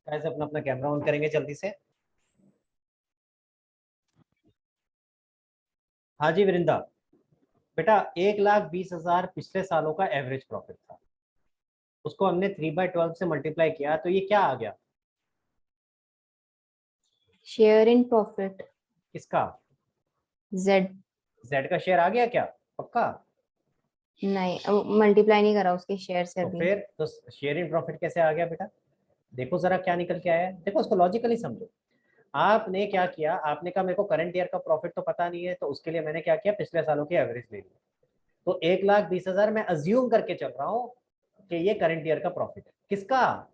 कैसे अपना अपना कैमरा ऑन करेंगे जल्दी से। हाँ जी वृंदा, बेटा 1,20,000 पिछले सालों का एवरेज प्रॉफिट था, उसको हमने 3/12 से मल्टीप्लाई किया तो ये क्या आ गया? शेयर इन प्रॉफिट किसका? जेड। जेड का शेयर आ गया क्या? पक्का? नहीं, मल्टीप्लाई नहीं करा उसके शेयर से तो अभी। फिर तो शेयर इन प्रॉफिट कैसे आ गया बेटा? देखो जरा क्या निकल के आया है, देखो उसको लॉजिकली समझो। आपने क्या किया, आपने कहा मेरे को करंट ईयर का प्रॉफिट तो पता नहीं है, तो उसके लिए मैंने क्या किया, पिछले सालों की एवरेज ले ली। तो 1,20,000 मैं अज्यूम करके चल रहा हूँ कि ये करंट ईयर का प्रॉफिट है। किसका?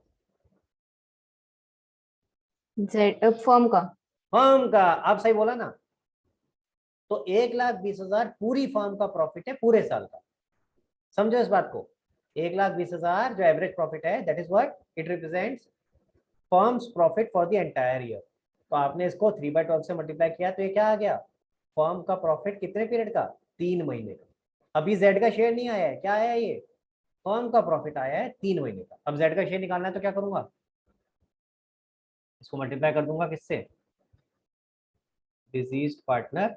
जेड फर्म का। फर्म का। आप सही बोला ना। तो 1,20,000 पूरी फर्म का प्रॉफिट है पूरे साल का। समझो इस बात को। 1,20,000 जो एवरेज प्रॉफिट है, that is what it represents firms profit for the entire year. तो आपने इसको 3/12 से मल्टीप्लाई किया तो ये क्या आ गया? फर्म का प्रॉफिट कितने पीरियड का? 3 महीने का। अभी जेड का शेयर नहीं आया है, क्या आया है ये? फर्म का प्रॉफिट आया है 3 महीने का। अब जेड का शेयर निकालना है तो क्या करूंगा? इसको मल्टीप्लाई कर दूंगा किससे? Diseased partner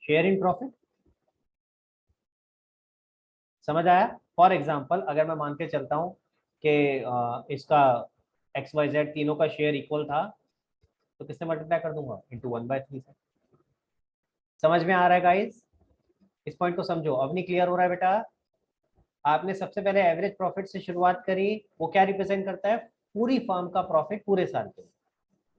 share in profit. समझ आया? फॉर एग्जाम्पल अगर मैं मान के चलता हूँ कि इसका XYZ तीनों का शेयर इक्वल था, तो किससे मल्टीप्लाई कर दूंगा? इंटू 1/3 से। समझ में आ रहा है गाइस? इस पॉइंट को समझो। अब नहीं क्लियर हो रहा है बेटा? आपने सबसे पहले एवरेज प्रॉफिट से शुरुआत करी, वो क्या रिप्रेजेंट करता है? पूरी फर्म का प्रॉफिट पूरे साल के लिए।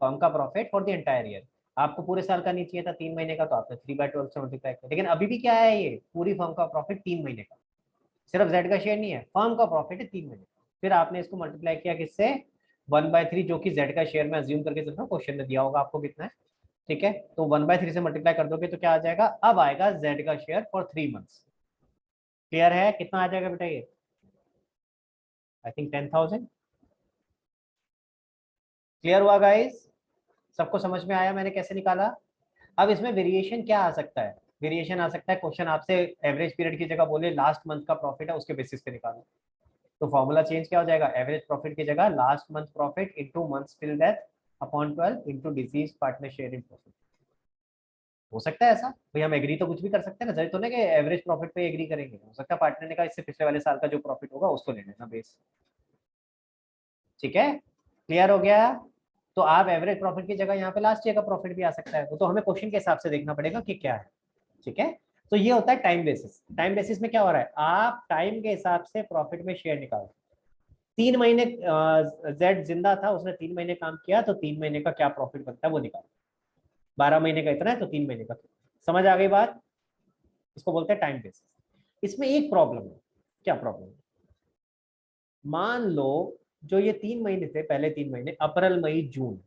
फर्म का profit for the entire year. आपको पूरे साल का नहीं चाहिए था, 3 महीने का, तो आपने 3/12 से मल्टीप्लाई किया। लेकिन अभी भी क्या है, ये पूरी फर्म का प्रॉफिट 3 महीने का। सिर्फ जेड का शेयर नहीं है, फर्म का प्रॉफिट है 3 महीने। फिर आपने इसको मल्टीप्लाई किया किससे? 1/3, जो कि जेड का शेयर में अज्यूम करके चल रहा हूँ, क्वेश्चन में दिया होगा आपको कितना है। ठीक है, तो 1/3 से मल्टीप्लाई कर दोगे तो क्या आ जाएगा? अब आएगा जेड का शेयर फॉर 3 मंथ्स। क्लियर है? कितना आ जाएगा बेटा ये? I think 10,000। क्लियर हुआ गाइस? सबको समझ में आया मैंने कैसे निकाला? अब इसमें वेरिएशन क्या आ सकता है? वेरिएशन आ सकता है, क्वेश्चन आपसे एवरेज पीरियड की जगह बोले लास्ट मंथ का प्रॉफिट है, उसके बेसिस पे निकालो। तो फॉर्मूला चेंज क्या हो जाएगा? एवरेज प्रॉफिट की जगह last month profit into months till death upon 12 into disease partner share in profit. हो सकता है ऐसा भाई, हम एग्री तो कुछ भी कर सकते हैं ना, जरूरी तो नहीं कि एवरेज प्रॉफिट पे एग्री करेंगे। हो सकता है पार्टनर ने कहा इससे पिछले वाले साल का जो प्रॉफिट होगा उसको ले लेना बेस। ठीक है, क्लियर हो गया? तो आप एवरेज प्रॉफिट की जगह यहाँ पे लास्ट ईयर का प्रॉफिट भी आ सकता है, वो तो हमें क्वेश्चन के हिसाब से देखना पड़ेगा कि क्या है। ठीक है, तो ये होता है टाइम बेसिस। टाइम बेसिस में क्या हो रहा है, आप टाइम के हिसाब से प्रॉफिट में शेयर निकालो। 3 महीने जेड जिंदा था, उसने 3 महीने काम किया, तो 3 महीने का क्या प्रॉफिट बनता है वो निकालो। 12 महीने का इतना है तो 3 महीने का। समझ आ गई बात? इसको बोलते हैं टाइम बेसिस। इसमें एक प्रॉब्लम है। क्या प्रॉब्लम है? मान लो जो ये 3 महीने थे, पहले 3 महीने अप्रैल मई जून,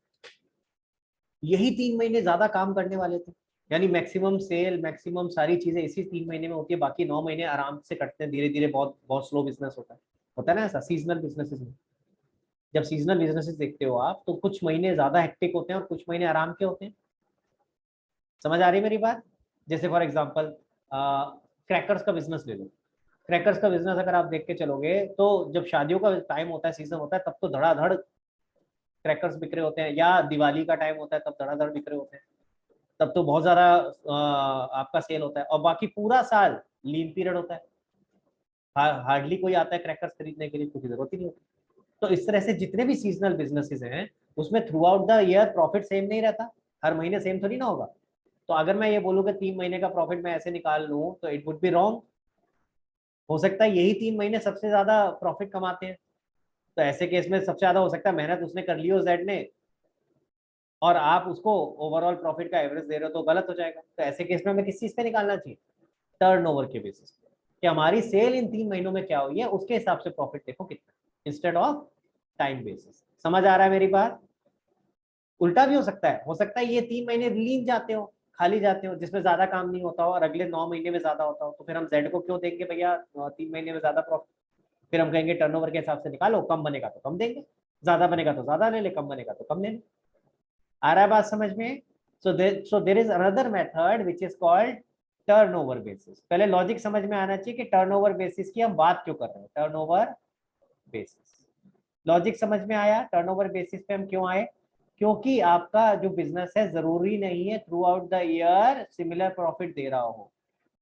यही 3 महीने ज्यादा काम करने वाले थे। यानी मैक्सिमम सेल, मैक्सिमम सारी चीजें इसी 3 महीने में होती है, बाकी 9 महीने आराम से कटते हैं, धीरे धीरे, बहुत बहुत स्लो बिजनेस होता है ना ऐसा सीजनल बिजनेसेस में। जब सीजनल बिजनेसेस देखते हो आप, तो कुछ महीने ज्यादा हेक्टिक होते हैं और कुछ महीने आराम के होते हैं। समझ आ रही है मेरी बात? जैसे फॉर एग्जांपल क्रैकर्स का बिजनेस ले लो। क्रैकर्स का बिजनेस अगर आप देख के चलोगे, तो जब शादियों का टाइम होता है, सीजन होता है, तब तो धड़ाधड़ क्रैकर्स बिक रहे होते हैं, या दिवाली का टाइम होता है तब धड़ाधड़ बिक रहे होते हैं। तब तो बहुत ज्यादा आपका सेल होता है, और बाकी पूरा साल लीन पीरियड होता है। हार्डली कोई आता है क्रैकर्स खरीदने के लिए, क्योंकि जरूरत ही नहीं होती। तो इस तरह से जितने भी सीजनल बिजनेसेस हैं, उसमें through out the year profit same नहीं रहता। हर महीने सेम थोड़ी ना होगा। तो अगर मैं ये बोलूँ कि 3 महीने का प्रॉफिट मैं ऐसे निकाल लूँ, तो इट वुड बी रॉन्ग। हो सकता है यही 3 महीने सबसे ज्यादा प्रॉफिट कमाते हैं। तो ऐसे केस में सबसे ज्यादा हो सकता है मेहनत उसने कर ली हो जेड ने, और आप उसको ओवरऑल प्रॉफिट का एवरेज दे रहे हो, तो गलत हो जाएगा। तो ऐसे केस में हमें किस चीज पे निकालना चाहिए? टर्नओवर के बेसिस पे, कि हमारी सेल इन 3 महीनों में क्या हुई है, उसके हिसाब से प्रॉफिट देखो कितना, इंस्टेड ऑफ टाइम बेसिस। समझ आ रहा है मेरी बात? उल्टा भी हो सकता है ये 3 महीने लीन जाते हो, खाली जाते हो, जिसमें ज्यादा काम नहीं होता हो, और अगले 9 महीने में ज्यादा होता हो, तो फिर हम जेड को क्यों देंगे भैया 3 महीने में ज्यादा प्रॉफिट? फिर हम कहेंगे टर्नओवर के हिसाब से निकालो, कम बनेगा तो कम देंगे, ज्यादा बनेगा तो ज्यादा ले ले, कम बनेगा तो कम ले ले। आ रहा है बात समझ में? So there is another method which is called turnover basis. पहले लॉजिक समझ में आना चाहिए कि टर्नओवर बेसिस की हम बात क्यों कर रहे हैं। टर्नओवर बेसिस, लॉजिक समझ में आया? टर्नओवर बेसिस पे हम क्यों आए? क्योंकि आपका जो बिजनेस है जरूरी नहीं है throughout the year similar profit दे रहा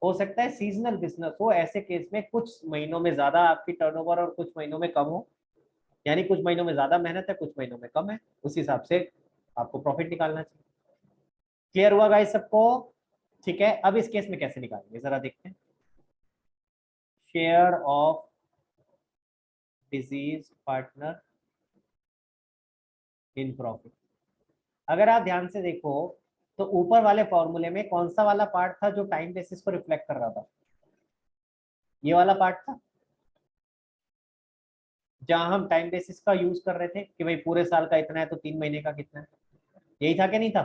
हो सकता है सीजनल बिजनेस हो, ऐसे केस में कुछ महीनों में ज्यादा आपकी टर्नओवर और कुछ महीनों में कम हो, यानी कुछ महीनों में ज्यादा मेहनत है कुछ महीनों में कम है, उस हिसाब से आपको प्रॉफिट निकालना चाहिए। क्लियर हुआ गाइस सबको? ठीक है, अब इस केस में कैसे निकालेंगे जरा देखते हैं। Share of disease partner in profit. अगर आप ध्यान से देखो तो ऊपर वाले फॉर्मूले में कौन सा वाला पार्ट था जो टाइम बेसिस को रिफ्लेक्ट कर रहा था? ये वाला पार्ट था, जहां हम टाइम बेसिस का यूज कर रहे थे कि भाई पूरे साल का इतना है तो 3 महीने का कितना है। यही था कि नहीं था?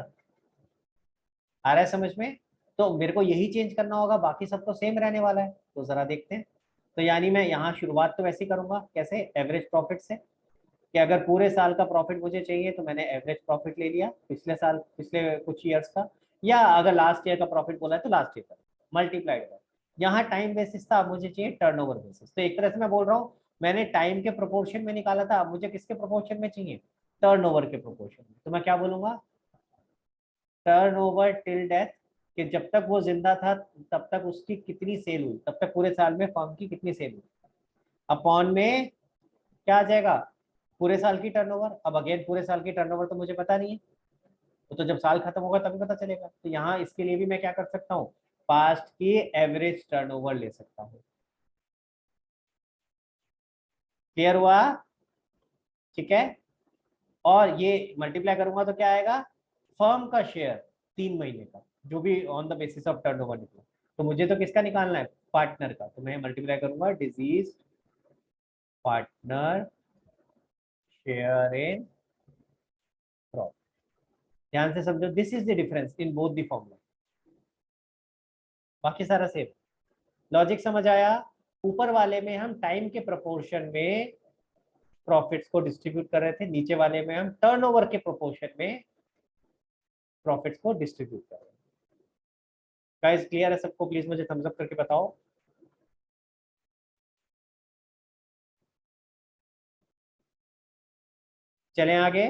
आ रहा है समझ में? तो मेरे को यही चेंज करना होगा, बाकी सब तो सेम रहने वाला है। तो जरा देखते हैं। तो यानी मैं यहाँ शुरुआत तो वैसे ही करूंगा, कैसे? एवरेज प्रॉफिट से, कि अगर पूरे साल का प्रॉफिट मुझे चाहिए तो मैंने एवरेज प्रॉफिट ले लिया पिछले साल, पिछले कुछ ईयर्स का, या अगर लास्ट ईयर का प्रॉफिट बोला है तो लास्ट ईयर का मल्टीप्लाइड कर। यहाँ टाइम बेसिस था, अब मुझे चाहिए टर्नओवर बेसिस। तो एक तरह से मैं बोल रहा हूँ मैंने टाइम के प्रोपोर्शन में निकाला था, अब मुझे किसके प्रोपोर्शन में चाहिए? टर्नओवर के प्रोपोर्शन में। तो मैं क्या बोलूंगा? टर्नओवर टिल डेथ, कि जब तक वो जिंदा था तब तक उसकी कितनी सेल हुई, तब तक पूरे साल में फर्म की कितनी सेल हुई, अपॉन में क्या आ जाएगा? पूरे साल की टर्नओवर। अब अगेन पूरे साल की टर्नओवर तो मुझे पता नहीं है, तो जब साल खत्म होगा तभी पता चलेगा। तो यहाँ इसके लिए भी मैं क्या कर सकता हूँ? पास्ट की एवरेज टर्नओवर ले सकता हूँ। क्लियर हुआ? ठीक है, और ये मल्टीप्लाई करूंगा तो क्या आएगा? फर्म का शेयर 3 महीने का, जो भी on the basis of turnover निकला। तो मुझे तो किसका निकालना है? पार्टनर का। तो मैं मल्टीप्लाई करूंगा disease partner share in profit. ध्यान से समझो, this is the difference in both the formula, बाकी सारा सेम। लॉजिक समझ आया? ऊपर वाले में हम टाइम के प्रोपोर्शन में प्रॉफिट्स को डिस्ट्रीब्यूट कर रहे थे, नीचे वाले में हम टर्नओवर के प्रोपोर्शन में प्रॉफिट्स को डिस्ट्रीब्यूट कर रहे हैं। गाइस क्लियर है सबको? प्लीज मुझे थम्स अप करके बताओ। चलें आगे।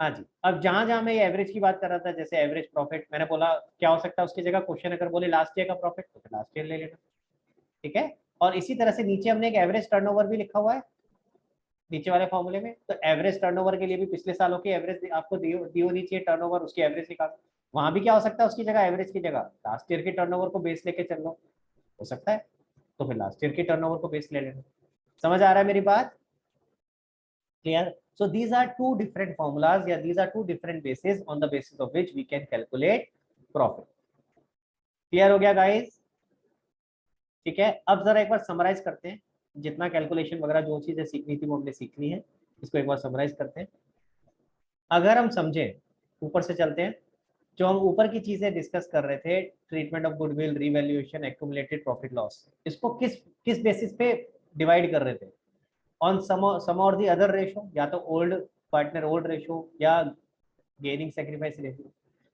हाँ जी, अब जहां जहां मैं ये एवरेज की बात कर रहा था, जैसे एवरेज प्रॉफिट, मैंने बोला क्या हो सकता है उसकी जगह क्वेश्चन अगर बोले लास्ट ईयर का प्रॉफिट तो फिर लास्ट ईयर ले लेना। ठीक है, और इसी तरह से नीचे हमने एक एवरेज टर्नओवर भी लिखा हुआ है नीचे वाले फॉर्मूले में। तो एवरेज टर्नओवर के लिए भी पिछले सालों की एवरेज आपको दी होनी चाहिए, टर्नओवर उसकी एवरेज निकालो। वहां भी क्या हो सकता है उसकी जगह, एवरेज की जगह लास्ट ईयर के टर्नओवर को बेस लेके चल लो, हो सकता है। तो फिर लास्ट ईयर के टर्नओवर को बेस ले लेना। समझ आ रहा है मेरी बात? Clear? So these are two different formulas, yeah, these are two different bases on the basis of which we can calculate profit. Clear हो गया guys? ठीक है, अब जरा एक बार समराइज करते हैं, जितना कैलकुलेशन वगैरह जो चीजें सीखनी थी वो हमने सीख ली है, इसको एक बार समराइज करते हैं। अगर हम समझें, ऊपर से चलते हैं, जो हम ऊपर की चीजें डिस्कस कर रहे थे, treatment of goodwill, revaluation, accumulated profit loss, इसको किस किस बेसिस पे डिवाइड कर रहे थे? ऑन सम और दी अदर रेशो, या तो ओल्ड पार्टनर ओल्ड रेशो या गेनिंग सेक्रीफाइस रेशो।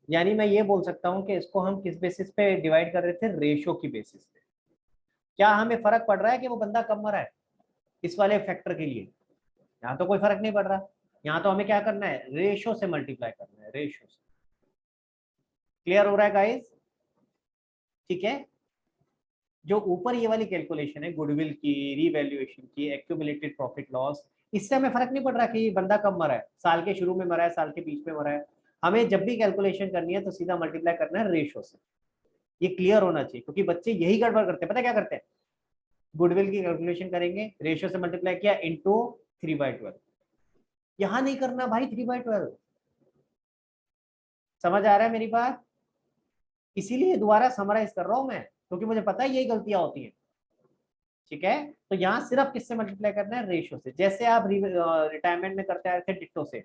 यानी मैं ये बोल सकता हूँ कि इसको हम किस बेसिस पे डिवाइड कर रहे थे? रेशो की बेसिस पे। क्या हमें फर्क पड़ रहा है कि वो बंदा कब मरा है इस वाले फैक्टर के लिए? यहाँ तो कोई फर्क नहीं पड़ रहा, यहाँ तो हमें क्या करना है? रेशो से मल्टीप्लाई करना है, रेशो से। क्लियर हो रहा है गाइस? ठीक है, जो ऊपर ये वाली कैलकुलेशन है गुडविल की, रीवैल्यूएशन की, एक्यूमुलेटेड प्रॉफिट लॉस, इससे हमें फर्क नहीं पड़ रहा कि बंदा कब मरा है, साल के शुरू में मरा है, साल के बीच में मरा है। हमें जब भी कैलकुलेशन करनी है तो सीधा मल्टीप्लाई करना है रेशो से। ये क्लियर होना चाहिए, क्योंकि बच्चे यही गड़बड़ करते हैं। पता क्या करते हैं? गुडविल की कैलकुलेशन करेंगे, रेशियो से मल्टीप्लाई किया इंटू 3/12। यहां नहीं करना भाई 3/12। समझ आ रहा है मेरी बात? इसीलिए दोबारा समराइज कर रहा हूं मैं, क्योंकि मुझे पता है यही गलतियां होती हैं। ठीक है, तो यहाँ सिर्फ किससे मल्टीप्लाई करना है? रेशियो से। जैसे आप रिटायरमेंट में करते आए थे डिट्टो से,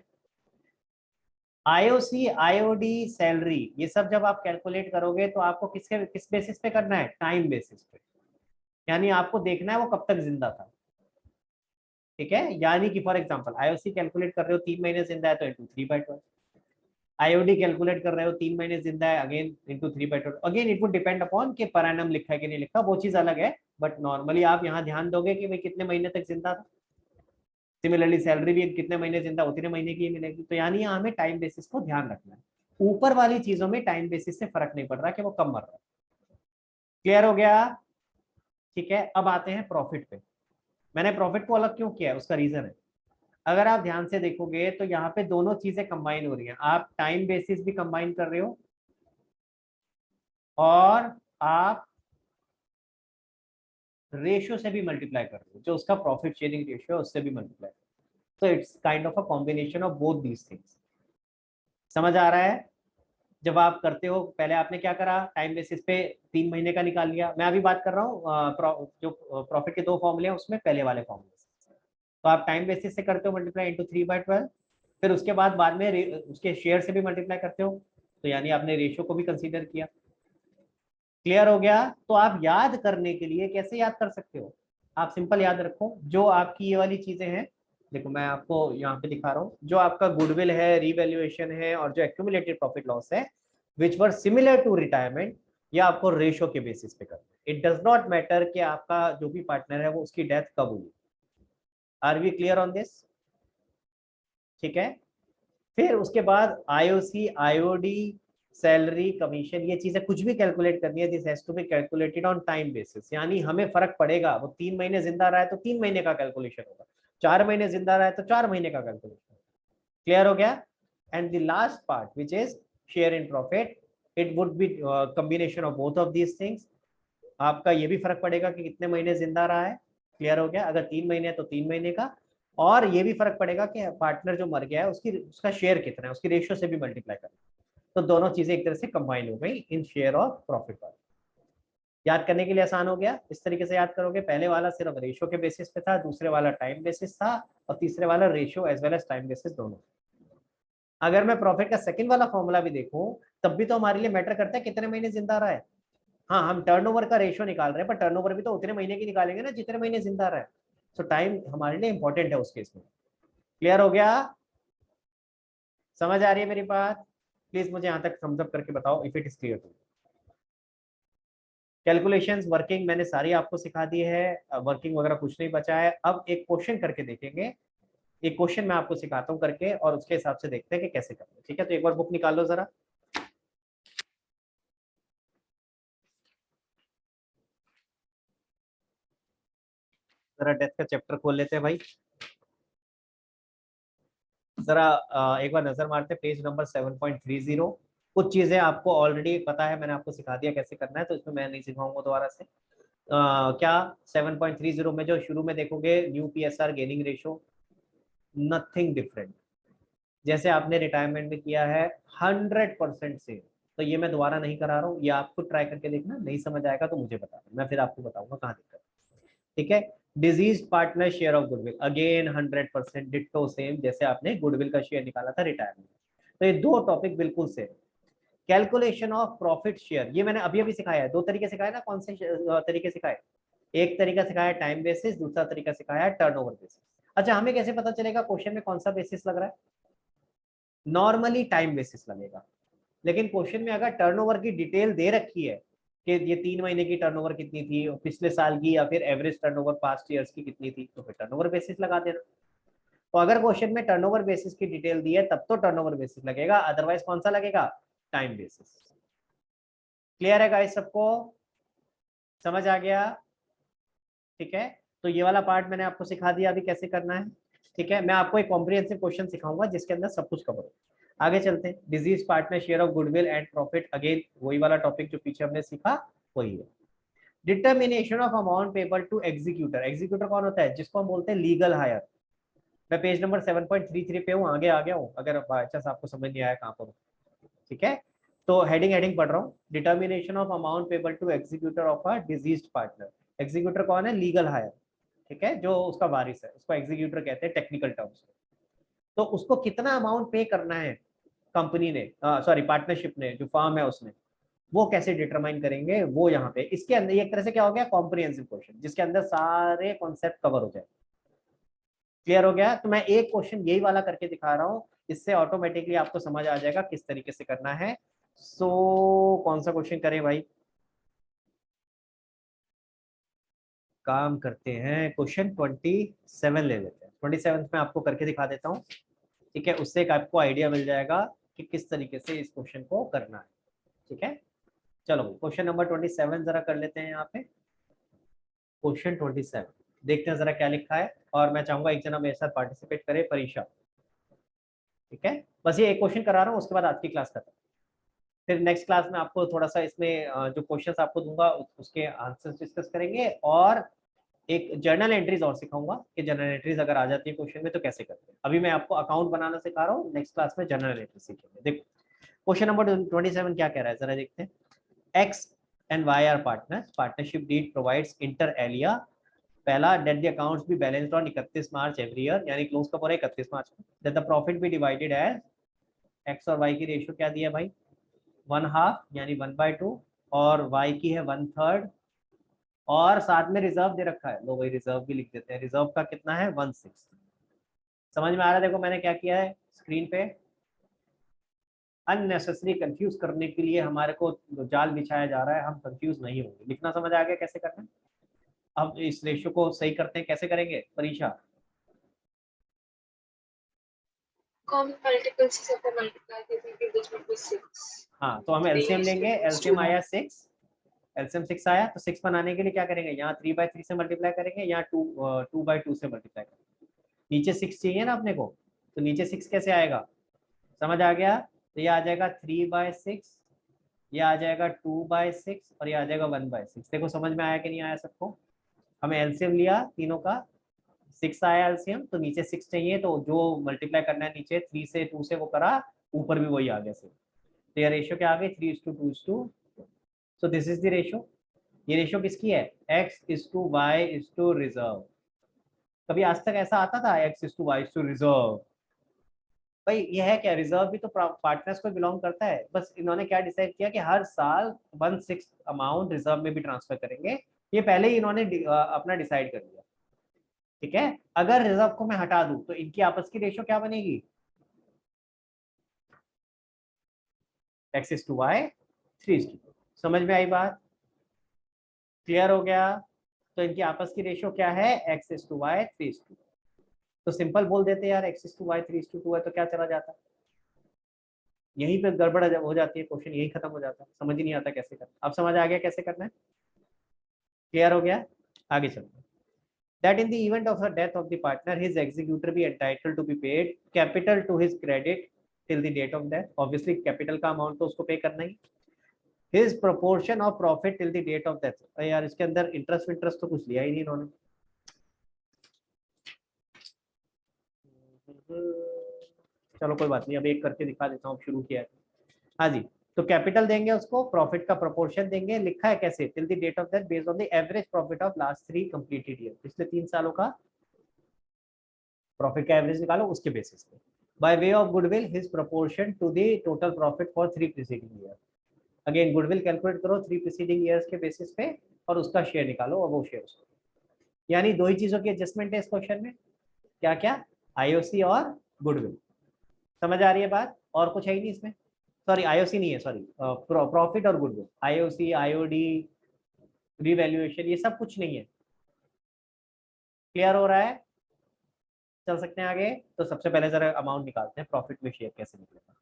आईओसी, आईओडी, सैलरी, ये सब जब आप कैलकुलेट करोगे तो आपको किस बेसिस पे करना है? टाइम बेसिस पे। यानी आपको देखना है वो कब तक जिंदा था। ठीक है, यानी कि फॉर एग्जांपल आईओसी कैलकुलेट कर रहे हो 3 महीने जिंदा है तो इंटू 3/12। आईओडी कैलकुलेट कर रहे हो 3 महीने जिंदा है, again into 3/12। Again it would depend upon कि पर एनम लिखा है कि नहीं लिखा, वो चीज अलग है। बट नॉर्मली आप यहाँ ध्यान दोगे कि भाई कितने महीने तक जिंदा था। सिमिलरली सैलरी भी कितने महीने जिंदा, उतने महीने की ही मिलेगी। तो यानी यहाँ हमें टाइम बेसिस को ध्यान रखना है। ऊपर वाली चीजों में टाइम बेसिस से फर्क नहीं पड़ रहा कि वो कब मर रहा है। क्लियर हो गया? ठीक है, अब आते हैं प्रॉफिट पे। मैंने प्रॉफिट को अलग क्यों किया है, उसका रीजन है। अगर आप ध्यान से देखोगे तो यहाँ पे दोनों चीजें कंबाइन हो रही हैं। आप टाइम बेसिस भी कंबाइन कर रहे हो और आप रेशियो से भी मल्टीप्लाई कर रहे हो, जो उसका प्रॉफिट शेयरिंग रेशियो है उससे भी मल्टीप्लाई। तो it's kind of a combination of both these things. समझ आ रहा है? जब आप करते हो, पहले आपने क्या करा, टाइम बेसिस पे 3 महीने का निकाल लिया। मैं अभी बात कर रहा हूँ जो प्रॉफिट के दो फॉर्मूले हैं उसमें पहले वाले फॉर्मूले। तो आप टाइम बेसिस से करते हो मल्टीप्लाई इंटू 3/12, फिर उसके बाद में उसके शेयर से भी मल्टीप्लाई करते हो, तो यानी आपने रेशियो को भी कंसीडर किया। क्लियर हो गया? तो आप याद करने के लिए कैसे याद कर सकते हो, आप सिंपल याद रखो जो आपकी ये वाली चीजें हैं। देखो मैं आपको यहाँ पे दिखा रहा हूँ, जो आपका गुडविल है, रीवैल्यूएशन है, और जो एक्यूमुलेटेड प्रॉफिट लॉस है विच वर सिमिलर टू रिटायरमेंट, या आपको रेशियो के बेसिस पे करना है। इट डज नॉट मैटर कि आपका जो भी पार्टनर है वो उसकी डेथ कब हुई। Are we clear on this? ठीक है। फिर उसके बाद आईओसी, आईओडी, सैलरी, कमीशन, ये चीजें कुछ भी कैलकुलेट करनी है, this has to be calculated on time basis. यानी हमें फर्क पड़ेगा, वो 3 महीने जिंदा रहा है तो 3 महीने का कैलकुलेशन होगा, 4 महीने जिंदा रहा है तो 4 महीने का कैलकुलेशन। क्लियर हो गया? And the last part which is share in profit, it would be combination of both of these things. आपका ये भी फर्क पड़ेगा कि कितने महीने जिंदा रहा है। क्लियर हो गया? अगर 3 महीने है तो 3 महीने का, और ये भी फर्क पड़ेगा कि पार्टनर जो मर गया है उसकी उसका शेयर कितना है, उसकी रेशियो से भी मल्टीप्लाई करना। तो दोनों चीजें एक तरह से कंबाइन हो गई इन शेयर ऑफ प्रॉफिट वाला। याद करने के लिए आसान हो गया, इस तरीके से याद करोगे। पहले वाला सिर्फ रेशियो के बेसिस पे था, दूसरे वाला टाइम बेसिस था, और तीसरे वाला ratio as well as time basis दोनों। अगर मैं प्रॉफिट का सेकंड वाला फॉर्मूला भी देखूं, तब भी तो हमारे लिए मैटर करता है कितने महीने जिंदा रहा है। हाँ, हम टर्नओवर का रेशियो निकाल रहे हैं, पर टर्नओवर भी तो उतने महीने की निकालेंगे ना जितने महीने जिंदा रहा है। सो टाइम हमारे लिए इंपॉर्टेंट है उस केस में। क्लियर हो गया? समझ आ रही है मेरी बात? प्लीज मुझे यहाँ तक थम्स अप करके बताओ if it is clear to. Calculations, working मैंने सारी आपको सिखा दी है, वर्किंग वगैरह कुछ नहीं बचा है। अब एक क्वेश्चन करके देखेंगे, एक क्वेश्चन मैं आपको सिखाता हूँ करके, और उसके हिसाब से देखते हैं कि कैसे करते हैं। ठीक है, तो एक बार बुक निकाल लो जरा। जरा डेथ का चैप्टर खोल लेते हैं भाई। जरा एक बार नजर मारते, पेज नंबर 7.30। कुछ चीजें आपको ऑलरेडी पता है, मैंने आपको सिखा दिया कैसे करना है, तो इसमें मैं नहीं सिखाऊंगा दोबारा से। क्या 7.30 में जो शुरू में देखोगे, new PSR gaining ratio, nothing different, जैसे आपने रिटायरमेंट में किया है 100% सेम। तो ये मैं दोबारा नहीं करा रहा हूँ, ये आपको ट्राई करके देखना, नहीं समझ आएगा तो मुझे बता, मैं फिर आपको बताऊंगा कहाँ दिक्कत। ठीक है। Disease partner share of goodwill, again 100% ditto same, जैसे आपने गुडविल का शेयर निकाला था रिटायरमेंट। तो ये दो टॉपिक बिल्कुल same. Calculation of profit share, ये मैंने अभी अभी सिखाया है, दो तरीके सिखाए ना, कौन से तरीके सिखाए? एक तरीका सिखाया टाइम बेसिस, दूसरा तरीका सिखाया टर्नओवर बेसिस। अच्छा, हमें कैसे पता चलेगा क्वेश्चन में कौन सा बेसिस लग रहा है? नॉर्मली टाइम बेसिस लगेगा, लेकिन क्वेश्चन में अगर टर्नओवर की डिटेल दे रखी है कि ये 3 महीने की टर्नओवर कितनी थी, पिछले साल की, या फिर एवरेज टर्नओवर पास्ट ईयर्स की कितनी थी, तो फिर टर्नओवर बेसिस लगा देना। तो अगर क्वेश्चन में टर्नओवर बेसिस की डिटेल दी है तब तो टर्नओवर बेसिस लगेगा, अदरवाइज कौन सा लगेगा? Time basis. क्लियर है गाइस सबको? समझ आ गया? ठीक है, तो ये वाला पार्ट मैंने आपको सिखा दिया अभी कैसे करना है। ठीक है, मैं आपको एक कॉम्प्रिहेंसिव क्वेश्चन सिखाऊंगा जिसके अंदर सब कुछ कवर हो। आगे चलते हैं। Deceased partner share of goodwill and profit, again वही वाला टॉपिक जो पीछे हमने सीखा वही है। Determination of amount payable to executor, executor कौन होता है? जिसको हम बोलते हैं लीगल हायर। मैं पेज नंबर 7.33 पे हूँ, आगे आ गया हूँ, अगर बाई चांस आपको समझ नहीं आया कहाँ पर। ठीक है, तो हेडिंग हेडिंग पढ़ रहा हूँ। Determination of amount payable to executor of a deceased partner. Executor कौन है? Legal heir. ठीक है, जो उसका वारिस है उसको एग्जीक्यूटर कहते हैं टेक्निकल टर्म्स में। तो उसको कितना अमाउंट पे करना है कंपनी ने, सॉरी पार्टनरशिप ने, जो फर्म है उसने, वो कैसे डिटरमाइन करेंगे, वो यहाँ पे इसके अंदर एक तरह से क्या हो गया, कॉम्प्रिहेंसिव क्वेश्चन जिसके अंदर सारे कॉन्सेप्ट कवर हो जाए। क्लियर हो गया? तो मैं एक क्वेश्चन यही वाला करके दिखा रहा हूँ, इससे ऑटोमेटिकली आपको समझ आ जाएगा किस तरीके से करना है। सो कौन सा क्वेश्चन करें भाई? काम करते हैं, क्वेश्चन 27 ले लेते हैं। 27 में आपको करके दिखा देता हूँ, ठीक है, उससे एक आपको आइडिया मिल जाएगा कि किस तरीके से इस क्वेश्चन को करना है। ठीक है, चलो क्वेश्चन नंबर 27 जरा कर लेते हैं। यहाँ पे क्वेश्चन 27 देखते हैं जरा क्या लिखा है, और मैं चाहूंगा एक जना मेरे साथ पार्टिसिपेट करे, परीक्षा। ठीक है, बस ये एक क्वेश्चन करा रहा हूँ, उसके बाद आज की क्लास खत्म। फिर नेक्स्ट क्लास में आपको थोड़ा सा इसमें जो क्वेश्चंस आपको दूंगा उसके आंसर्स डिस्कस करेंगे, और एक जर्नल एंट्रीज और सिखाऊंगा कि जर्नल एंट्रीज अगर आ जाती है क्वेश्चन में तो कैसे करते हैं। अभी मैं आपको अकाउंट बनाना सिखा रहा हूँ, नेक्स्ट क्लास में जर्नल एंट्री सीखेंगे। देखो क्वेश्चन नंबर 27 क्या कह रहा है, जरा देखते हैं। X and Y are partners, partnership deed provides inter alia. पहला, that the accounts be balanced on 31 March every year, यानी क्लोज कब हो रहा है 31 मार्च को। That the profit be divided as, X और वाई की रेशियो क्या दिया भाई, 1/2 यानी 1/2, और वाई की है 1/3, और साथ में रिजर्व दे रखा है, लो भाई रिजर्व भी लिख देते हैं। रिजर्व का कितना है, 1/6। समझ में आ रहा है? देखो मैंने क्या किया है स्क्रीन पे, अननेसेसरी कंफ्यूज करने के लिए हमारे को जाल बिछाया जा रहा है, हम कंफ्यूज नहीं होंगे। लिखना समझ आ गया कैसे करना है? अब इस रेशियो को सही करते हैं, कैसे करेंगे परीक्षा? कॉमन मल्टीपल से सबको मल्टीप्लाई करके बीच में भी 6। हाँ, तो हम एलसीएम लेंगे, एलसीएम आया 6, एलसीएम 6 आया, तो 6 बनाने के लिए क्या करेंगे, यहाँ 3/3 से मल्टीप्लाई करेंगे, यहाँ 2/2 से मल्टीप्लाई करेंगे। नीचे 6 चाहिए ना अपने को, तो नीचे 6 कैसे आएगा, समझ आ गया? तो ये आ जाएगा 3/6, ये आ जाएगा 2/6, और ये आ जाएगा 1/6। देखो समझ में आया कि नहीं आया सबको? हमें एलसीएम लिया तीनों का, 6 आया एलसीएम, तो नीचे 6 चाहिए, तो जो मल्टीप्लाई करना है नीचे 3 से 2 से वो करा, ऊपर भी वही आ गया सिर्फ। तो ये रेशियो क्या आ गई, 3:2:2। So this is the ratio. ये रेशियो किसकी है, x:y रिजर्व। कभी आज तक ऐसा आता था x:y रिजर्व? भाई ये है क्या, रिजर्व भी तो पार्टनर्स को बिलोंग करता है। बस इन्होंने क्या डिसाइड किया कि हर साल 1/6 अमाउंट रिजर्व में भी ट्रांसफर करेंगे। ये पहले ही इन्होंने अपना डिसाइड कर लिया। ठीक है, अगर रिजर्व को मैं हटा दूं तो इनकी आपस की रेशियो क्या बनेगी, x:y 3:2। समझ में आई बात, क्लियर हो गया? तो इनकी आपस की रेशियो क्या है, x:y 3:2। तो सिंपल बोल देते यार, x:y 3:2 है तो क्या चला जाता, यहीं पे गड़बड़ हो जाती है, क्वेश्चन यही खत्म हो जाता है, समझ ही नहीं आता कैसे करना। अब समझ आ गया कैसे करना है, क्लियर हो गया? आगे चलते हैं। That in the event of the death of the partner, his executor be entitled to be paid capital to his credit till the date of death. Obviously capital का amount तो उसको pay करना ही। His proportion of profit till the date of death। अरे यार इसके अंदर interest तो कुछ लिया ही नहीं इन्होंने। चलो कोई बात नहीं, अब एक करके दिखा देता हूँ, शुरू किया है। हाँ जी, तो कैपिटल देंगे उसको, प्रॉफिट का प्रोपोर्शन देंगे, लिखा है कैसे, till the date of death based on the average profit of last 3 completed year. पिछले 3 सालों का प्रॉफिट का एवरेज निकालो उसके बेसिस पे। By way of goodwill his proportion to the total profit for 3 preceding year. Again goodwill calculate करो 3 preceding years के basis पे, और उसका शेयर निकालो, और वो शेयर उसको। यानी दो ही चीजों की एडजस्टमेंट है इस क्वेश्चन में, क्या क्या, आईओसी और गुडविल। समझ आ रही है बात? और कुछ है ही नहीं इसमें, सॉरी आईओसी नहीं है, सॉरी प्रॉफिट और गुडविल, आईओसी आईओडी रिवैल्यूएशन ये सब कुछ नहीं है। क्लियर हो रहा है? चल सकते हैं आगे। तो सबसे पहले जरा अमाउंट निकालते हैं, प्रॉफिट में शेयर कैसे निकलेगा।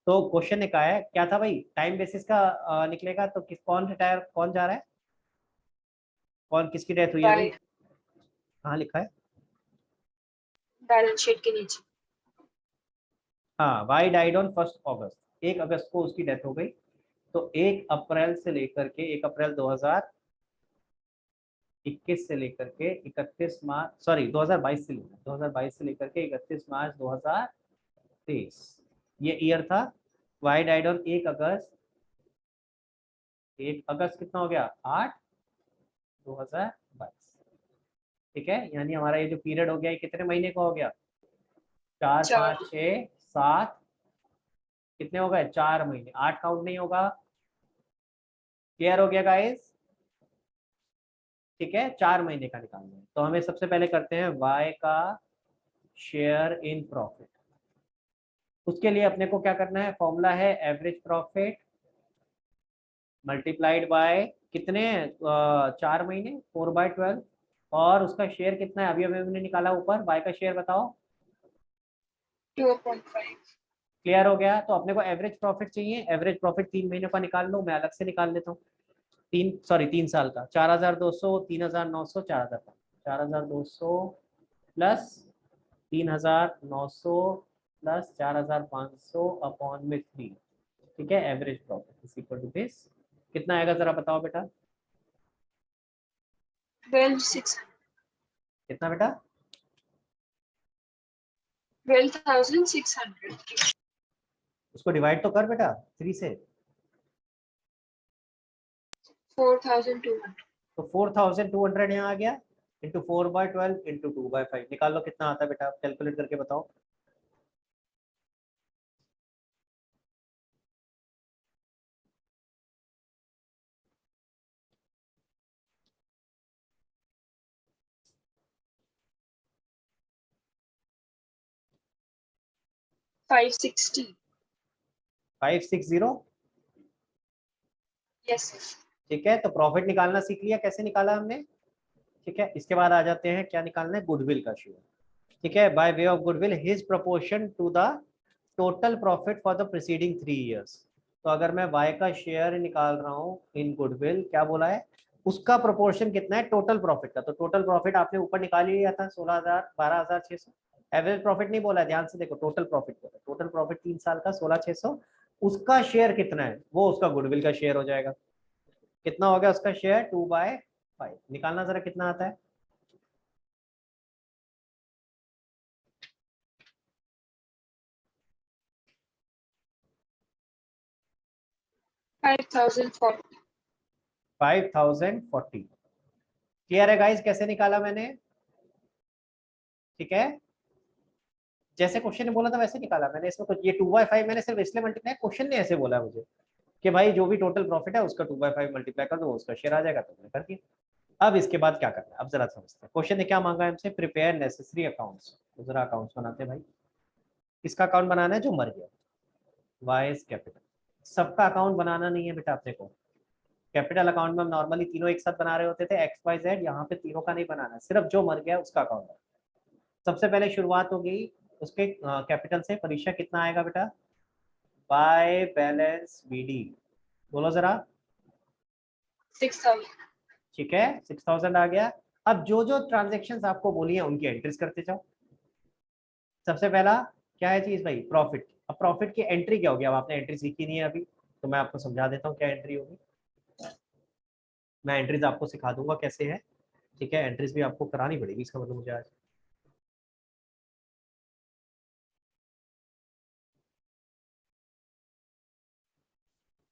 तो क्वेश्चन ने कहा है क्या था भाई, टाइम बेसिस का निकलेगा, तो किस कौन रिटायर, कौन जा रहा है, कौन किसकी डेथ हुई है भाई, कहाँ लिखा है, बैलेंस शीट के नीचे। हाँ, वाई डाइड ऑन 1 अगस्त, 1 अगस्त को उसकी डेथ हो गई। तो 1 अप्रैल से लेकर के 1 अप्रैल 2021 से लेकर के 31 मार्च, सॉरी 2022 से लेकर के 31 मार्च 2023 ये ईयर था। वाई डाइड ऑन 1 अगस्त, 1 अगस्त कितना हो गया, 8/2022। ठीक है, यानी हमारा ये जो पीरियड हो गया ये कितने महीने का हो गया, 4 चार। 5 6 7, कितने हो गए, 4 महीने, 8 काउंट नहीं होगा। क्लियर हो गया गाइस? ठीक है, 4 महीने का निकालना है। तो हमें सबसे पहले करते हैं वाई का शेयर इन प्रॉफिट। उसके लिए अपने को क्या करना है, फॉर्मूला है एवरेज प्रॉफिट मल्टीप्लाइड बाय कितने, 4 महीने, 4/12, और उसका शेयर कितना है, अभी अभी हमने निकाला ऊपर, y का शेयर बताओ। 2.5। क्लियर हो गया। तो अपने को एवरेज प्रॉफिट चाहिए, एवरेज प्रॉफिट 3 महीने का निकाल लो, मैं अलग से निकाल लेता हूँ। 3 साल का 4200, 3900, 4000, 4200 प्लस 3900 प्लस 4500 अपॉन में 3। ठीक है, average profit is equal to this. कितना आएगा जरा बताओ बेटा, 12,600। कितना बेटा? 12,600। उसको डिवाइड तो कर बेटा 3 से। 4,200। तो 4200 यहाँ आ गया, इंटू 4/12 इंटू 2/5। निकाल लो कितना आता है बेटा, कैलकुलेट करके बताओ। 560। 560। यस। ठीक है, तो प्रॉफिट निकालना सीख लिया, कैसे निकाला हमने। ठीक है, इसके बाद आ जाते हैं क्या निकालना है, गुडविल का शेयर। ठीक है, by way of goodwill his proportion to the total profit for the preceding 3 years। तो अगर मैं वाई का शेयर निकाल रहा हूँ इन गुडविल, क्या बोला है, उसका प्रोपोर्शन कितना है टोटल प्रॉफिट का। तो टोटल प्रॉफिट आपने ऊपर निकाल ही लिया था 16,000, 12,600। एवरेज प्रॉफिट नहीं बोला है, ध्यान से देखो, टोटल प्रॉफिट बोला, टोटल प्रॉफिट 3 साल का 16,600। उसका शेयर कितना है, वो उसका गुडविल का शेयर हो जाएगा। कितना हो गया उसका शेयर, 2/5। निकालना जरा कितना आता है। 5,040। 5040। क्लियर है गाइस, कैसे निकाला मैंने। ठीक है, जैसे क्वेश्चन ने बोला था वैसे निकाला मैंने। इसमें कुछ ये 2/5 मैंने सिर्फ इसलिए मल्टीप्लाई, क्वेश्चन ने ऐसे बोला मुझे कि भाई जो भी टोटल प्रॉफिट है उसका 2/5 मल्टीप्लाई कर दो, उसका शेयर आ जाएगा, तो मैंने कर दिया। अब इसके बाद क्या करना है, अब जरा समझते हैं। क्वेश्चन ने क्या मांगा है हमसे, प्रिपेयर नेसेसरी अकाउंट्स। तो जरा अकाउंट्स बनाते हैं भाई। किसका अकाउंट बनाना है, जो मर गया, वाइज कैपिटल। सबका अकाउंट बनाना नहीं है बेटा अपने को। कैपिटल अकाउंट में हम नॉर्मली तीनों एक साथ बना रहे होते थे, एक्स वाई जेड। यहाँ पे तीनों का नहीं बनाना है, सिर्फ जो मर गया उसका अकाउंट है। सबसे पहले शुरुआत होगी उसके कैपिटल से। परीक्षा कितना आएगा बेटा, बाय बैलेंस बीडी, बोलो जरा। 6,000। ठीक है, 6,000 आ गया। अब जो जो ट्रांजेक्शन आपको बोली है उनकी एंट्रीज करते जाओ। सबसे पहला क्या है चीज भाई, प्रॉफिट। अब प्रॉफिट की एंट्री क्या होगी, अब आपने एंट्री सीखी नहीं है अभी, तो मैं आपको समझा देता हूँ क्या एंट्री होगी। मैं एंट्रीज आपको सिखा दूंगा कैसे है। ठीक है, एंट्रीज भी आपको करानी पड़ेगी, इसका मतलब मुझे आज।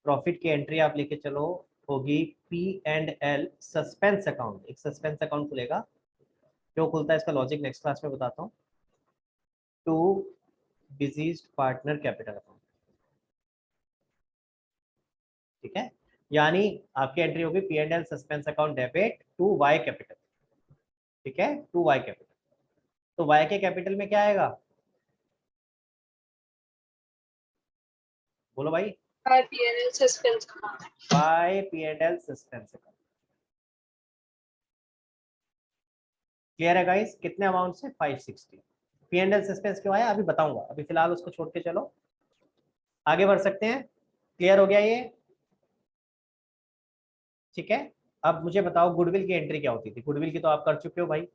प्रॉफिट की एंट्री आप लेके चलो, होगी P&L सस्पेंस अकाउंट। एक सस्पेंस अकाउंट खुलेगा, क्यों खुलता है इसका लॉजिक नेक्स्ट क्लास में बताता हूँ। To deceased partner capital account. ठीक है, यानी आपकी एंट्री होगी P&L suspense account debit to Y capital. ठीक है, टू वाई कैपिटल। तो वाई के कैपिटल में क्या आएगा, बोलो भाई। By PNL suspense account। Y P&L suspense account. Clear है गाइस, कितने अमाउंट से, 560। P&L सस्पेंस क्यों आया अभी बताऊंगा, अभी फिलहाल उसको छोड़ के चलो आगे बढ़ सकते हैं। क्लियर हो गया ये। ठीक है, अब मुझे बताओ गुडविल की एंट्री क्या होती थी। गुडविल की तो आप कर चुके हो भाई।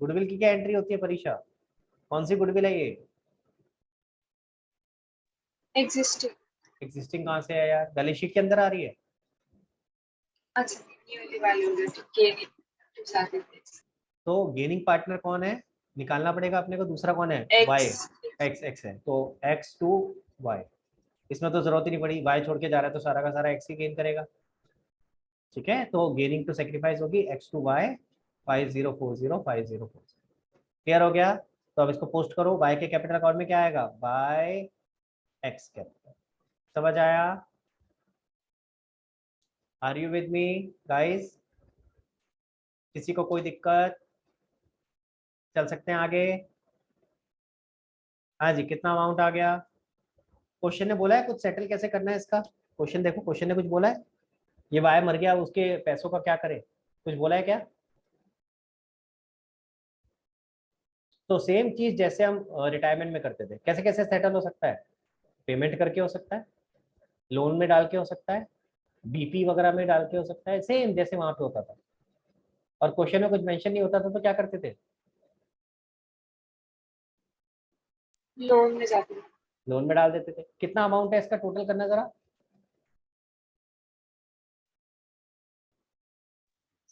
गुडविल की क्या एंट्री होती है परीक्षा, कौन सी गुडविल है ये। Existing। एग्जिस्टिंग कहाँ से है यार, बैलेंस शीट के अंदर आ रही है। अच्छा, newly valued gain to sacrifice। तो गेनिंग पार्टनर कौन है, निकालना पड़ेगा अपने को। दूसरा कौन है, वाई। X। एक्स है, तो एक्स टू वाई। इसमें तो जरूरत ही नहीं पड़ी, वाई छोड़ के जा रहा है तो सारा का सारा एक्स ही गेन करेगा। ठीक है, तो गेनिंग टू सेक्रीफाइस होगी एक्स टू वाई, 5040 5040। क्लियर हो गया। तो अब इसको पोस्ट करो, वाई के कैपिटल अकाउंट में क्या आएगा, बाय एक्स कैपिटल। समझ आया, are you with me guys. किसी को कोई दिक्कत, चल सकते हैं आगे। हाँ जी, कितना अमाउंट आ गया। क्वेश्चन ने बोला है कुछ सेटल कैसे करना है इसका, क्वेश्चन देखो, क्वेश्चन ने कुछ बोला है। ये वाई मर गया, उसके पैसों का क्या करे, कुछ बोला है क्या? तो सेम चीज जैसे हम रिटायरमेंट में करते थे, कैसे कैसे सेटल हो सकता है? पेमेंट करके हो सकता है, लोन में डाल के हो सकता है, बीपी वगैरह में डाल के हो सकता है, सेम जैसे वहां पे होता था। और क्वेश्चन में कुछ मेंशन नहीं होता था तो क्या करते थे? लोन में जाती है। लोन में डाल देते थे। कितना अमाउंट है इसका, टोटल करना जरा।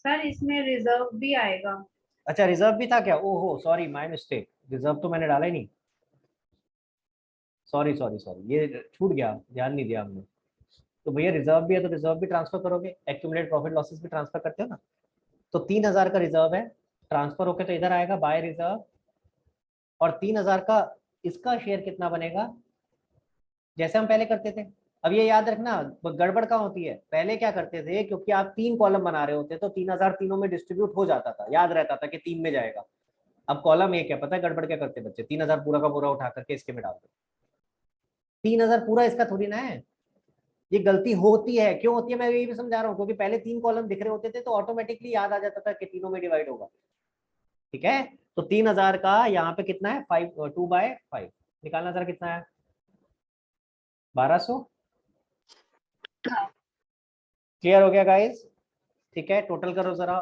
सर इसमें रिजर्व भी आएगा। अच्छा रिजर्व भी था क्या? ओहो सॉरी, माय मिस्टेक, रिजर्व तो मैंने डाला ही नहीं। सॉरी सॉरी सॉरी, ये छूट गया, ध्यान नहीं दिया हमने। तो भैया रिजर्व भी है तो रिजर्व भी ट्रांसफर करोगे, एक्यूमुलेट प्रॉफिट लॉसेस भी ट्रांसफर करते हो ना। तो 3,000 का रिजर्व है, ट्रांसफर होके तो इधर आएगा बाय रिजर्व। और 3,000 का इसका शेयर कितना बनेगा, जैसे हम पहले करते थे। अब ये याद रखना, गड़बड़ कहाँ होती है, पहले क्या करते थे, क्योंकि आप 3 कॉलम बना रहे होते तो 3,000 तीनों में डिस्ट्रीब्यूट हो जाता था, याद रहता था कि 3 में जाएगा। अब कॉलम एक है, पता है गड़बड़ क्या करते बच्चे, 3,000 पूरा का पूरा उठा करके इसके में डालते। 3,000 पूरा इसका थोड़ी ना है, ये गलती होती है। क्यों होती है मैं यही भी समझा रहा हूँ, क्योंकि पहले 3 कॉलम दिख रहे होते थे तो ऑटोमेटिकली याद आ जाता था कि तीनों में डिवाइड होगा। ठीक है, तो 3,000 का यहाँ पे कितना है, 2/5 निकालना जरा, कितना है, 1,200। हाँ। क्लियर हो गया गाइस? ठीक है, टोटल करो जरा।